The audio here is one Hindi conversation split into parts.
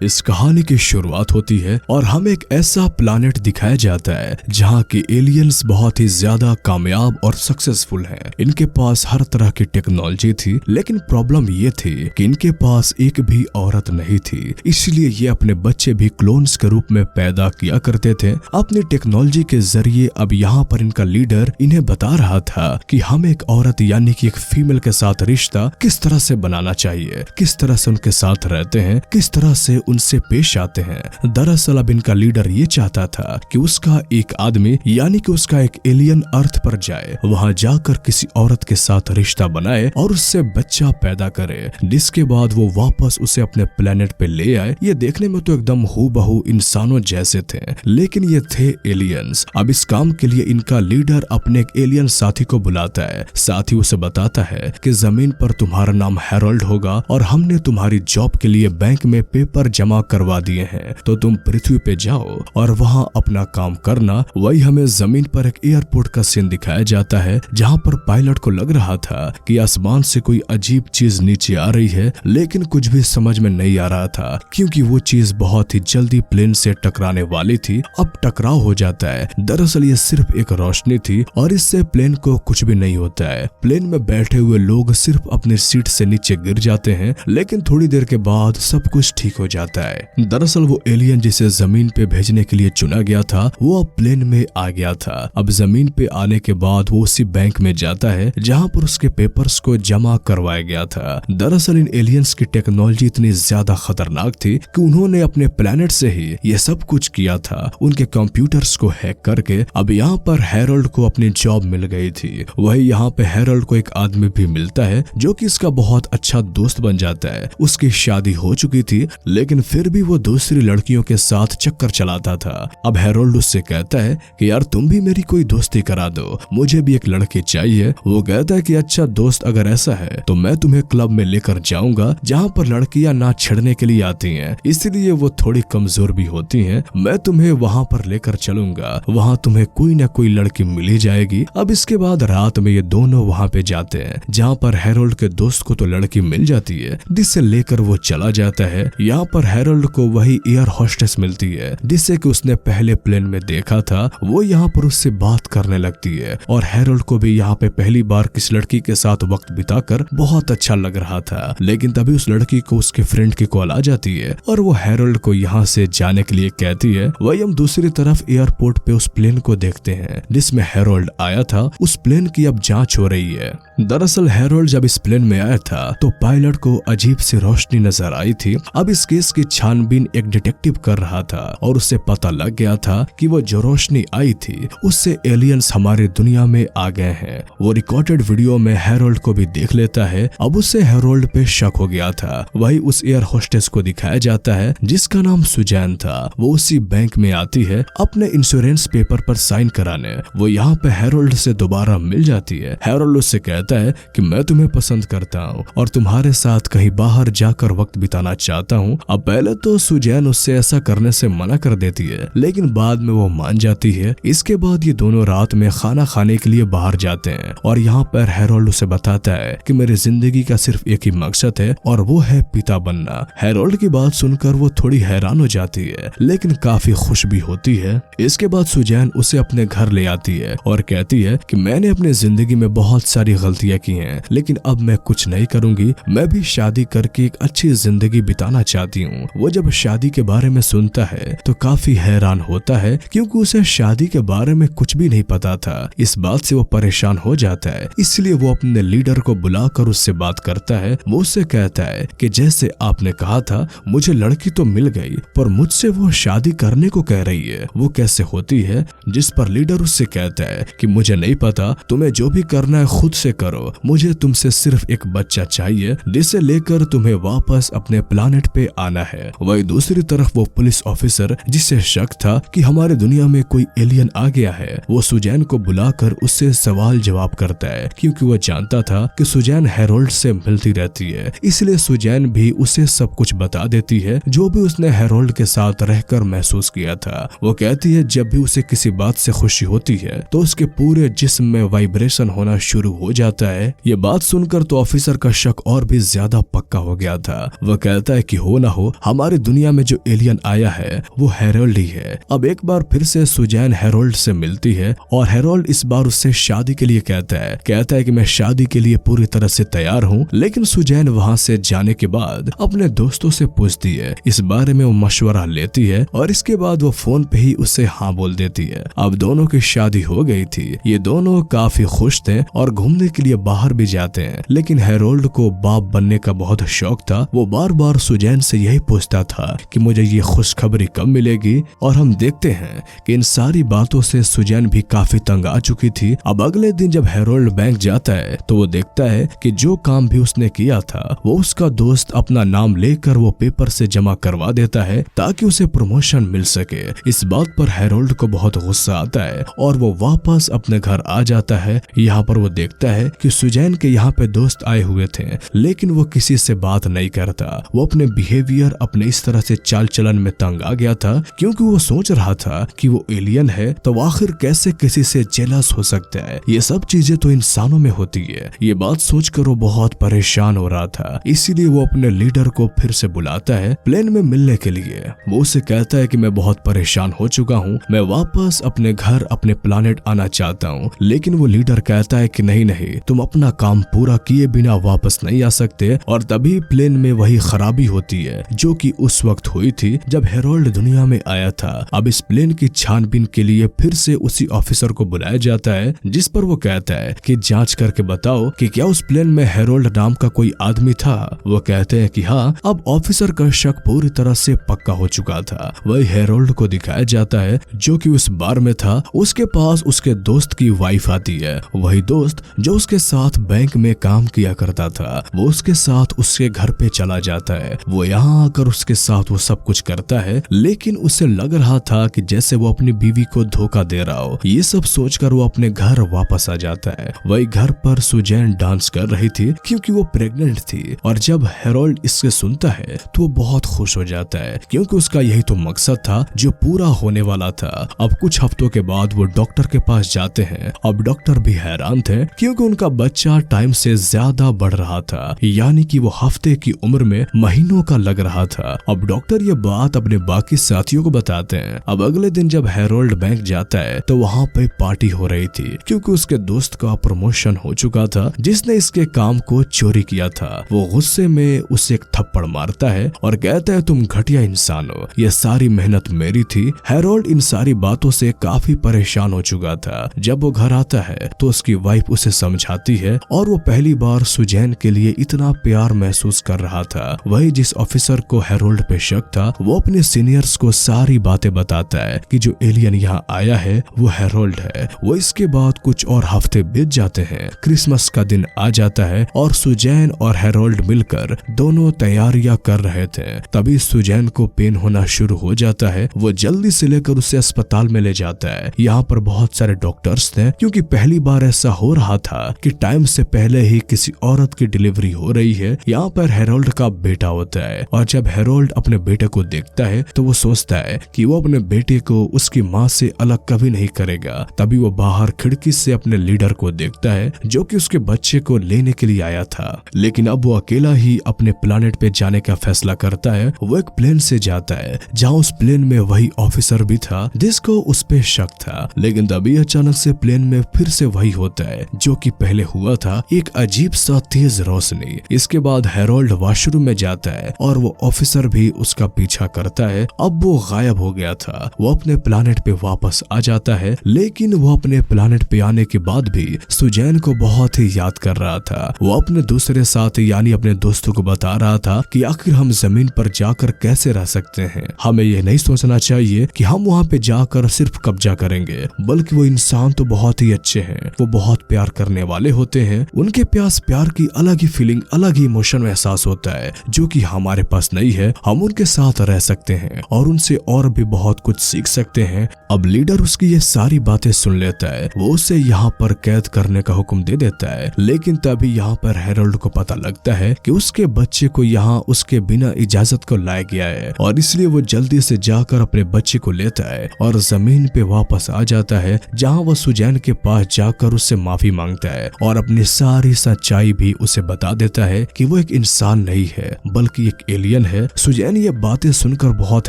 इस कहानी की शुरुआत होती है और हमें एक ऐसा प्लैनेट दिखाया जाता है जहाँ के एलियंस बहुत ही ज्यादा कामयाब और सक्सेसफुल हैं। इनके पास हर तरह की टेक्नोलॉजी थी, लेकिन प्रॉब्लम ये थी कि इनके पास एक भी औरत नहीं थी। इसलिए ये अपने बच्चे भी क्लोन्स के रूप में पैदा किया करते थे। अपनी टेक्नोलॉजी के जरिए अब यहाँ पर इनका लीडर इन्हें बता रहा था कि हम एक औरत यानी कि एक फीमेल के साथ रिश्ता किस तरह से बनाना चाहिए, किस तरह से उनके साथ रहते हैं, किस तरह से उनसे पेश आते हैं। दरअसल अब इनका लीडर ये चाहता था कि उसका एक आदमी यानी कि उसका एक एलियन अर्थ पर जाए, वहां जाकर किसी औरत के साथ रिश्ता बनाए और उससे बच्चा पैदा करे, जिसके बाद वो वापस उसे अपने प्लेनेट पे ले आए। ये देखने में तो एकदम हूबहू इंसानों जैसे थे, लेकिन ये थे एलियंस। अब इस काम के लिए इनका लीडर अपने एक एलियन साथी को बुलाता है। साथी उसे बताता है कि जमीन पर तुम्हारा नाम हैरोल्ड होगा और हमने तुम्हारी जॉब के लिए बैंक में पेपर जमा करवा दिए हैं, तो तुम पृथ्वी पे जाओ और वहां अपना काम करना। वही हमें जमीन पर एक एयरपोर्ट का सीन दिखाया जाता है, जहां पर पायलट को लग रहा था कि आसमान से कोई अजीब चीज नीचे आ रही है, लेकिन कुछ भी समझ में नहीं आ रहा था क्योंकि वो चीज बहुत ही जल्दी प्लेन से टकराने वाली थी। अब टकराव हो जाता है। दरअसल ये सिर्फ एक रोशनी थी और इससे प्लेन को कुछ भी नहीं होता है। प्लेन में बैठे हुए लोग सिर्फ अपनी सीट से नीचे गिर जाते हैं, लेकिन थोड़ी देर के बाद सब कुछ ठीक हो जाता है। दरअसल वो एलियन जिसे जमीन पे भेजने के लिए चुना गया था, वो अब प्लेन में आ गया था। अब जमीन पे आने के बाद वो उसी बैंक में जाता है जहां पर उसके पेपर्स को जमा करवाया गया था। दरअसल इन एलियंस की टेक्नोलॉजी इतनी ज्यादा खतरनाक थी कि उन्होंने अपने प्लेनेट से ही ये सब कुछ किया था। उनके कंप्यूटर्स को हैक करके अब यहाँ पर हैरोल्ड को अपनी जॉब मिल गई थी। वही यहाँ पे हैरोल्ड को एक आदमी भी मिलता है जो कि इसका बहुत अच्छा दोस्त बन जाता है। उसकी शादी हो चुकी थी, लेकिन फिर भी वो दूसरी लड़कियों के साथ चक्कर चलाता था। अब हैरोल्ड उससे कहता है कि यार तुम भी मेरी कोई दोस्ती करा दो, मुझे भी एक लड़की चाहिए। वो कहता है कि अच्छा दोस्त, अगर ऐसा है तो मैं तुम्हें क्लब में लेकर जाऊंगा जहाँ पर लड़कियां नाच छेड़ने के लिए आती हैं, इसलिए वो थोड़ी कमजोर भी होती हैं। मैं तुम्हें वहाँ पर लेकर चलूंगा, वहाँ तुम्हें कोई न कोई लड़की मिल ही जाएगी। अब इसके बाद रात में ये दोनों वहाँ पे जाते हैं जहाँ पर हैरोल्ड के दोस्त को तो लड़की मिल जाती है, जिससे लेकर वो चला जाता है। यहाँ पर हैरोल्ड को वही एयर होस्टेस मिलती है जिससे कि उसने पहले प्लेन में देखा था। वो यहाँ पर उससे बात करने लगती है और हैरोल्ड को भी यहाँ पे पहली बार किस लड़की के साथ वक्त बिताकर बहुत अच्छा लग रहा था। लेकिन तभी उस लड़की को उसके फ्रेंड की कॉल आ जाती है और वो हैरोल्ड को यहाँ से जाने के लिए कहती है। वही हम दूसरी तरफ एयरपोर्ट पे उस प्लेन को देखते हैं जिसमें हैरोल्ड आया था। उस प्लेन की अब जांच हो रही है। दरअसल हैरोल्ड जब इस प्लेन में आया था तो पायलट को अजीब सी रोशनी नजर आई थी। अब इस केस की छानबीन एक डिटेक्टिव कर रहा था और उसे पता लग गया था कि वो जो रोशनी आई थी उससे एलियंस हमारी दुनिया में आ गए हैं। वो रिकॉर्डेड वीडियो में हैरोल्ड को भी देख लेता है। अब उसे हैरोल्ड पे शक हो गया था। वही उस एयर होस्टेस को दिखाया जाता है जिसका नाम सुजैन था। वो उसी बैंक में आती है अपने इंश्योरेंस पेपर पर साइन कराने। वो यहाँ पे हैरोल्ड से दोबारा मिल जाती है। हैरोल्ड उससे कहता है कि मैं तुम्हें पसंद करता हूँ और तुम्हारे साथ कहीं बाहर जाकर वक्त बिताना चाहता हूँ। अब पहले तो सुजैन उससे ऐसा करने से मना कर देती है, लेकिन बाद में वो मान जाती है। इसके बाद ये दोनों रात में खाना खाने के लिए बाहर जाते हैं और यहाँ पर हैरोल्ड उसे बताता है कि मेरी जिंदगी का सिर्फ एक ही मकसद है और वो है पिता बनना। हैरोल्ड की बात सुनकर वो थोड़ी हैरान हो जाती है, लेकिन काफी खुश भी होती है। इसके बाद सुजैन उसे अपने घर ले आती है और कहती है कि मैंने अपनी जिंदगी में बहुत सारी गलतियां की हैं, लेकिन अब मैं कुछ नहीं करूंगी। मैं भी शादी करके एक अच्छी जिंदगी बिताना चाहती हूँ। वो जब शादी के बारे में सुनता है तो काफी हैरान होता है क्योंकि उसे शादी के बारे में कुछ भी नहीं पता था। इस बात से वो परेशान हो जाता है, इसलिए वो अपने लीडर को बुलाकर उससे बात करता है। वो उससे कहता है कि जैसे आपने कहा था मुझे लड़की तो मिल गई, पर मुझसे वो शादी करने को कह रही है, वो कैसे होती है? जिस पर लीडर उससे कहता है कि मुझे नहीं पता, तुम्हें जो भी करना है खुद से करो, मुझे तुमसे सिर्फ एक बच्चा चाहिए जिसे लेकर तुम्हें वापस अपने प्लानेट पे आना है। वही दूसरी तरफ वो पुलिस ऑफिसर जिसे शक था कि हमारे दुनिया में कोई एलियन आ गया है, वो सुजैन को बुलाकर उससे सवाल जवाब करता है क्योंकि वो जानता था कि सुजैन हैरोल्ड से मिलती रहती है, इसलिए सुजैन भी उसे सब कुछ बता देती है जो भी उसने हैरोल्ड के साथ रहकर महसूस किया था। वो कहती है जब भी उसे किसी बात से खुशी होती है तो उसके पूरे जिस्म में वाइब्रेशन होना शुरू हो जाता जाता है। ये बात सुनकर तो ऑफिसर का शक और भी ज्यादा पक्का हो गया था। वह कहता है कि हो ना हो हमारी दुनिया में जो एलियन आया है वो हैरोल्ड ही है। अब एक बार फिर से सुजैन हैरोल्ड से मिलती है और हैरोल्ड इस बार उससे शादी के लिए कहता है कि मैं शादी के लिए पूरी तरह से तैयार हूँ। लेकिन सुजैन वहाँ से जाने के बाद अपने दोस्तों से पूछती है, इस बारे में वो मशवरा लेती है और इसके बाद वो फोन पे ही उससे हाँ बोल देती है। अब दोनों की शादी हो गई थी। ये दोनों काफी खुश थे और घूमने के लिए बाहर भी जाते हैं। लेकिन हैरोल्ड को बाप बनने का बहुत शौक था। वो बार बार सुजैन से यही पूछता था कि मुझे ये खुशखबरी कब मिलेगी। और हम देखते हैं कि इन सारी बातों से सुजैन भी काफी तंग आ चुकी थी। अब अगले दिन जब हैरोल्ड बैंक जाता है तो वो देखता है कि जो काम भी उसने किया था वो उसका दोस्त अपना नाम लेकर वो पेपर से जमा करवा देता है ताकि उसे प्रमोशन मिल सके। इस बात पर हैरोल्ड को बहुत गुस्सा आता है और वो वापस अपने घर आ जाता है। यहाँ पर वो देखता है कि सुजैन के यहाँ पे दोस्त आए हुए थे लेकिन वो किसी से बात नहीं करता। वो अपने बिहेवियर, अपने इस तरह से चाल चलन में तंग आ गया था क्योंकि वो सोच रहा था कि वो एलियन है तो आखिर कैसे किसी से जेलस हो सकता है। ये सब चीजें तो इंसानों में होती है। ये बात सोचकर वो बहुत परेशान हो रहा था। इसीलिए वो अपने लीडर को फिर से बुलाता है प्लेन में मिलने के लिए। वो उसे कहता है कि मैं बहुत परेशान हो चुका हूँ, मैं वापस अपने घर अपने प्लानेट आना चाहता हूँ। लेकिन वो लीडर कहता है कि नहीं नहीं, तुम अपना काम पूरा किए बिना वापस नहीं आ सकते। और तभी प्लेन में वही खराबी होती है जो कि उस वक्त हुई थी जब हैरोल्ड दुनिया में आया था। अब इस प्लेन की छानबीन के लिए फिर से उसी ऑफिसर को बुलाया जाता है जिस पर वो कहता है कि जांच करके बताओ कि क्या उस प्लेन में हैरोल्ड नाम का कोई आदमी था। वो कहते हैं कि हाँ। अब ऑफिसर का शक पूरी तरह से पक्का हो चुका था। वही हैरोल्ड को दिखाया जाता है जो कि उस बार में था। उसके पास उसके दोस्त की वाइफ आती है। वही दोस्त जो उसके साथ बैंक में काम किया करता था वो उसके साथ उसके घर पे चला जाता है। वो यहाँ आकर उसके साथ वो सब कुछ करता है लेकिन उसे लग रहा था कि जैसे वो अपनी बीवी को धोखा दे रहा हो। ये सब सोचकर वो अपने घर वापस आ जाता है। वही घर पर सुजैन डांस कर रही थी क्योंकि वो प्रेग्नेंट थी। और जब हैरोल्ड इससे सुनता है तो वो बहुत खुश हो जाता है क्योंकि उसका यही तो मकसद था जो पूरा होने वाला था। अब कुछ हफ्तों के बाद वो डॉक्टर के पास जाते हैं। अब डॉक्टर भी हैरान थे क्योंकि उनका बच्चा टाइम से ज्यादा बढ़ रहा था, यानी कि वो हफ्ते की उम्र में महीनों का लग रहा था। अब डॉक्टर ये बात अपने बाकी साथियों को बताते हैं। अब अगले दिन जब हैरोल्ड बैंक जाता है तो वहाँ पे पार्टी हो रही थी क्योंकि उसके दोस्त का प्रमोशन हो चुका था जिसने इसके काम को चोरी किया था। वो गुस्से में उसे एक थप्पड़ मारता है और कहता है तुम घटिया इंसान हो, ये सारी मेहनत मेरी थी। हैरोल्ड इन सारी बातों से काफी परेशान हो चुका था। जब वो घर आता है तो उसकी वाइफ उसे समझाती है और वो पहली बार सुजैन के लिए इतना प्यार महसूस कर रहा था। वही जिस ऑफिसर को हैरोल्ड पे शक था वो अपने सीनियर्स को सारी बातें बताता है कि जो एलियन यहाँ आया है वो हैरोल्ड है। वो इसके बाद कुछ और हफ्ते बीत जाते हैं। क्रिसमस का दिन आ जाता है और सुजैन और हैरोल्ड मिलकर दोनों तैयारियां कर रहे थे। तभी सुजैन को पेन होना शुरू हो जाता है। वो जल्दी से लेकर उसे अस्पताल में ले जाता है। यहाँ पर बहुत सारे डॉक्टर्स थे क्योंकि पहली बार ऐसा हो रहा था कि टाइम से पहले ही किसी औरत की डिलीवरी हो रही है। यहाँ पर हैरोल्ड का बेटा होता है और जब हैरोल्ड अपने बेटे को देखता है तो वो सोचता है कि वो अपने बेटे को उसकी माँ से अलग कभी नहीं करेगा। तभी वो बाहर खिड़की से अपने लीडर को देखता है जो कि उसके बच्चे को लेने के लिए आया था। लेकिन अब वो अकेला ही अपने प्लानेट पे जाने का फैसला करता है। वो एक प्लेन से जाता है जहाँ उस प्लेन में वही ऑफिसर भी था जिसको उस पे शक था। लेकिन तभी अचानक से प्लेन में फिर से वही होता है जो कि पहले हुआ था, एक अजीब सा तेज रोशनी। इसके बाद हैरोल्ड वॉशरूम में जाता है और वो ऑफिसर भी उसका पीछा करता है। अब वो गायब हो गया था। वो अपने प्लानेट पे वापस आ जाता है लेकिन वो अपने प्लानेट पे आने के बाद भी सुजैन को बहुत ही याद कर रहा था। वो अपने दूसरे साथी यानी अपने दोस्तों को बता रहा था कि आखिर हम जमीन पर जाकर कैसे रह सकते हैं। हमें ये नहीं सोचना चाहिए कि हम वहाँ पे जाकर सिर्फ कब्जा करेंगे, बल्कि वो इंसान तो बहुत ही अच्छे हैं। वो बहुत प्यार करने वाले होते हैं। उनके पास प्यार की अलग ही फीलिंग, अलग ही इमोशन एहसास होता है जो कि हमारे पास नहीं है। हम उनके साथ रह सकते हैं और उनसे और भी बहुत कुछ सीख सकते हैं। अब लीडर उसकी ये सारी बातें सुन लेता है। वो उसे यहाँ पर कैद करने का हुक्म दे देता है। लेकिन तभी यहाँ पर हैरोल्ड को पता लगता है कि उसके बच्चे को यहाँ उसके बिना इजाजत को लाया गया है और इसलिए वो जल्दी से जाकर अपने बच्चे को लेता है और जमीन पे वापस आ जाता है जहाँ वो सुजैन के पास जाकर उससे माफी मांगता है है और अपनी सारी सच्चाई भी उसे बता देता है कि वो एक इंसान नहीं है बल्कि एक एलियन है। सुजैन ये बातें सुनकर बहुत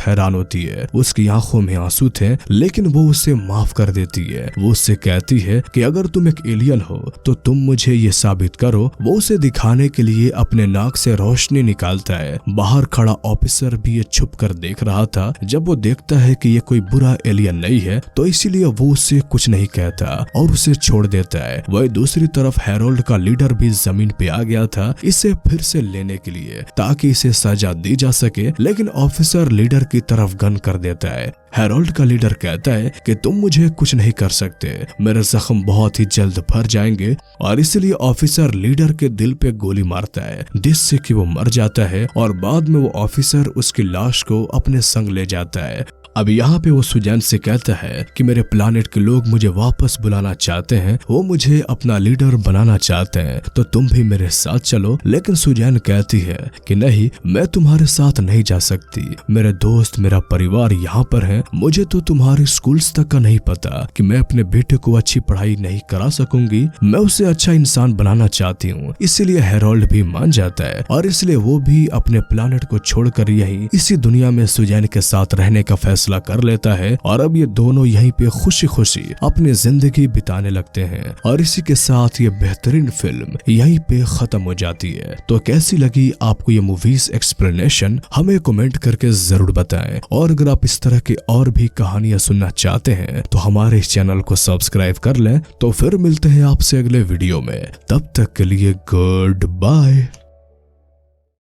हैरान होती है। उसकी आंखों में आंसू थे लेकिन वो उसे माफ कर देती है। वो उससे कहती है कि अगर तुम एक एलियन हो तो तुम मुझे ये साबित करो। वो उसे दिखाने के लिए अपने नाक से रोशनी निकालता है। बाहर खड़ा ऑफिसर भी ये छुप कर देख रहा था। जब वो देखता है कि ये कोई बुरा एलियन नहीं है तो इसीलिए वो उससे कुछ नहीं कहता और उसे छोड़ देता है। वही दूसरी तरफ हैरोल्ड का लीडर भी जमीन पे आ गया था इसे फिर से लेने के लिए ताकि इसे सजा दी जा सके, लेकिन ऑफिसर लीडर की तरफ गन कर देता है। हैरोल्ड का लीडर कहता है कि तुम मुझे कुछ नहीं कर सकते, मेरे जख्म बहुत ही जल्द भर जाएंगे और इसलिए ऑफिसर लीडर के दिल पे गोली मारता है जिससे कि वो मर जाता है और बाद में वो ऑफिसर उसकी लाश को अपने संग ले जाता है। अब यहाँ पे वो सुजैन से कहता है कि मेरे प्लानेट के लोग मुझे वापस बुलाना चाहते हैं, वो मुझे अपना लीडर बनाना चाहते हैं, तो तुम भी मेरे साथ चलो। लेकिन सुजैन कहती है कि नहीं, मैं तुम्हारे साथ नहीं जा सकती, मेरे दोस्त मेरा परिवार यहाँ पर है, मुझे तो तुम्हारे स्कूल्स तक का नहीं पता कि मैं अपने बेटे को अच्छी पढ़ाई नहीं करा सकूंगी, मैं उसे अच्छा इंसान बनाना चाहती हूँ। इसीलिए हैरोल्ड भी मान जाता है और इसलिए वो भी अपने प्लानेट को छोड़कर यहीं इसी दुनिया में सुजैन के साथ रहने का फैसला कर लेता है और अब ये दोनों यहीं पे खुशी खुशी अपनी जिंदगी बिताने लगते हैं। और इसी के साथ ये बेहतरीन फिल्म यहीं पे खत्म हो जाती है। तो कैसी लगी आपको ये मूवीज एक्सप्लेनेशन, हमें कमेंट करके जरूर बताएं। और अगर आप इस तरह की और भी कहानियां सुनना चाहते हैं तो हमारे इस चैनल को सब्सक्राइब कर लें। तो फिर मिलते हैं आपसे अगले वीडियो में, तब तक के लिए गुड बाय।